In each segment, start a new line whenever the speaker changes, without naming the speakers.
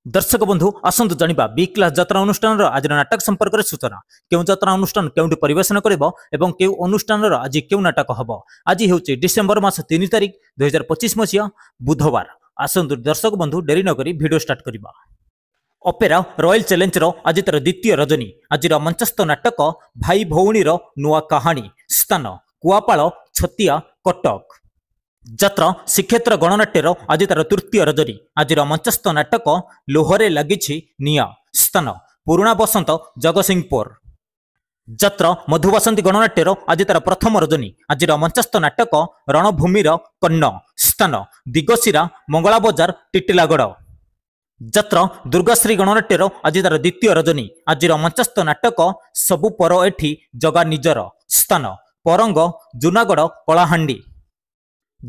दर्शक बंधु आसतु जानिबा B class यात्रा अनुष्ठान आज नाटक संपर्क में सूचना क्यों यात्रा अनुष्ठान क्यों परिवेशन करिबो एवं क्यों अनुष्ठान आज क्यों नाटक हबो। आज हेउची डिसेंबर मास 3 तारिख 2025 मसिया बुधवार। आसतु दर्शक बंधु डेरी न करी वीडियो स्टार्ट करिबा। अपेरा रॉयल चैलेंज आज तार द्वितीय रजनी आज मंचस्थ नाटक भाई भौणी नुआ कहानी स्थान कुआपाड़ छतिया कटक। जात्रा श्रीक्षेत्र गणनाट्यर आज तार तृतीय रजनी आज मंचस्थ नाटक लोहरे लगी निया स्थान पुराणा बसंत जगतसिंहपुर। जात्रा मधुबसंती गणनाट्यर आज तार प्रथम रजनी आज मंचस्थ नाटक रणभूमिर कन्न स्थान दिगशिरा मंगला बजार टिटिलागड़। जात्रा दुर्गाश्री गणनाट्यर आज तार द्वितीय रजनी आज मंचस्थ नाटक सबु पर एठी जगा निजर स्थान परंग जूनागढ़ कलाहांडी।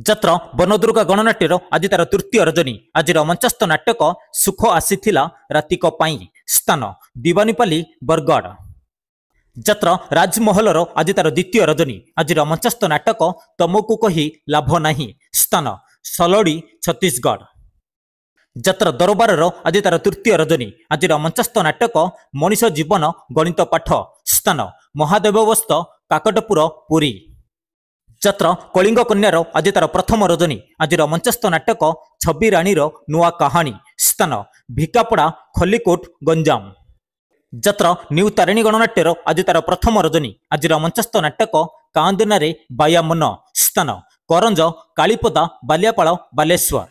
जात्रा बनदुर्गा गणनाट्यर आज तार तृतीय रजनी आज मंचस्थ नाटक सुख आसीथिला रातिक पाई स्थान दीवानीपाली बरगढ़। जात्रा राजमहलर आज तार द्वितीय रजनी आज मंचस्थ नाटक तमको कही लाभ नाही स्थान सलड़ी छत्तीसगढ़। जात्रा दरबार आज तार तृतीय रजनी आज मंचस्थ नाटक मनीष जीवन गणित पाठ स्थान महादेववस्त काकटपुर पुरी। जात्रा कलिंग कन्यार आज तार प्रथम रजनी आज मंचस्थ नाटक छबी राणीर नुआ कहानी स्थान भिकापड़ा खलिकोट गंजाम। जात्रा न्यू तारिणी गणनाट्यर आज तार प्रथम रजनी आज मंचस्थ नाटक कांदनारे बाया मन स्थान करंज कालीपदा बालियापाड़ बालेश्वर।